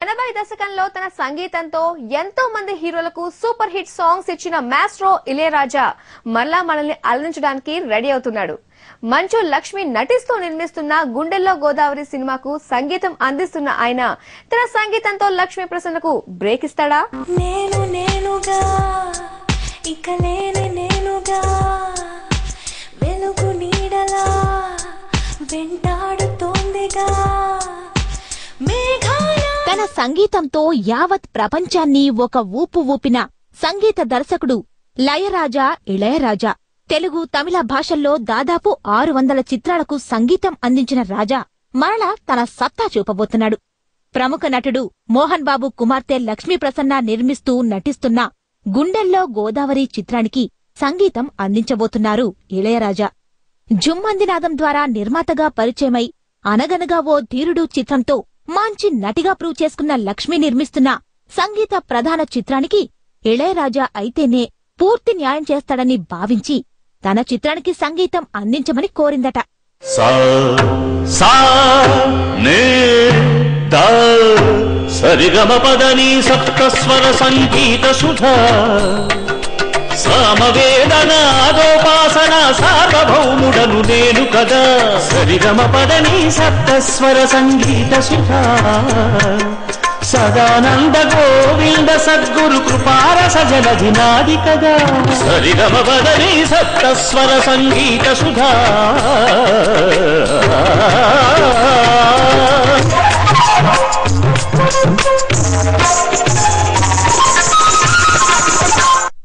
80 దశకంలో తన సంగీతంతో ఎంతో మంది హీరోలకు సూపర్ హిట్ సాంగ్స్ ఇచ్చిన మాస్ట్రో ఇళయరాజా మరలా మనల్ని అలరించడానికి రెడీ అవుతున్నాడు. మంచు లక్ష్మి నటిస్తూ నిర్మిస్తున్న గుండెల్లో గోదావరి సినిమాకు సంగీతం అందిస్తున్న ఆయన తన సంగీతంతో లక్ష్మీ ప్రసన్నకు బ్రేక్ ఇస్తాడా? నేనుగా ఇక నేనుగా వెలుగు నీడలా వెంటాడుతోందిగా తన సంగీతంతో యావత్ ప్రపంచాన్ని ఒక ఊపు ఊపిన సంగీత దర్శకుడు లయరాజా ఇళయరాజా. తెలుగు, తమిళ భాషల్లో దాదాపు 600 చిత్రాలకు సంగీతం అందించిన రాజా మరలా తన సత్తా చూపబోతున్నాడు. ప్రముఖ నటుడు మోహన్ బాబు కుమార్తె లక్ష్మీ ప్రసన్న నిర్మిస్తూ నటిస్తున్న గుండెల్లో గోదావరి చిత్రానికి సంగీతం అందించబోతున్నారు ఇళయరాజా. జుమ్మందినాదం ద్వారా నిర్మాతగా పరిచయమై అనగనగా ఓ ధీరుడు చిత్రంతో మంచి నటిగా ప్రూవ్ చేసుకున్న లక్ష్మి నిర్మిస్తున్న సంగీత ప్రధాన చిత్రానికి ఇళయరాజా అయితేనే పూర్తి న్యాయం చేస్తాడని భావించి తన చిత్రానికి సంగీతం అందించమని కోరిందట. సరిగమపదని సప్తస్వర సంగీత సుధా సామవేదనాదోపాసన సార్వభౌముడను నేను కదా. సరిగమపదని సప్తస్వర సంగీత సుధా సదానంద గోవింద సద్గురు కృపారస జలధి నాది కదా. సరిగమపదని సప్తస్వర సంగీత సుధా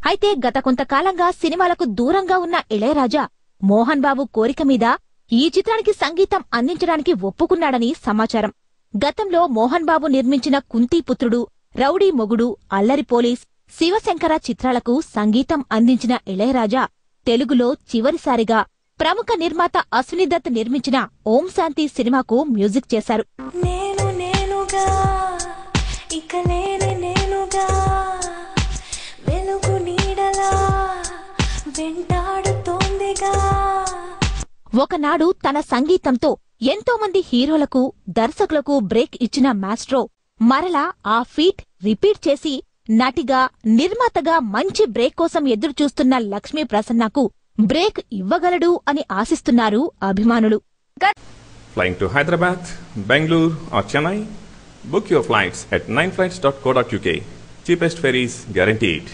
అయితే గత కొంతకాలంగా సినిమాలకు దూరంగా ఉన్న ఇళయరాజా మోహన్ బాబు కోరిక మీద ఈ చిత్రానికి సంగీతం అందించడానికి ఒప్పుకున్నాడని సమాచారం. గతంలో మోహన్ బాబు నిర్మించిన కుంతీపుత్రుడు, రౌడీ మొగుడు, అల్లరి పోలీస్, శివశంకర చిత్రాలకు సంగీతం అందించిన ఇళయరాజా తెలుగులో చివరిసారిగా ప్రముఖ నిర్మాత అశ్వినిదత్ నిర్మించిన ఓం శాంతి సినిమాకు మ్యూజిక్ చేశారు. నేనుగా ఇక నేనుగా వెలుగు నీడలా వెంటాడుతోందిగా. ఒకనాడు తన సంగీతంతో ఎంతో మంది హీరోలకు, దర్శకులకు బ్రేక్ ఇచ్చిన మాస్ట్రో మరలా ఆ ఫీట్ రిపీట్ చేసి నటిగా, నిర్మాతగా మంచి బ్రేక్ కోసం ఎదురుచూస్తున్న లక్ష్మీ ప్రసన్నకు బ్రేక్ ఇవ్వగలడు అని ఆశిస్తున్నారు అభిమానులు. Flying to Hyderabad, Bangalore or Chennai? Book your flights at 9flights.co.uk. Cheapest ferries guaranteed.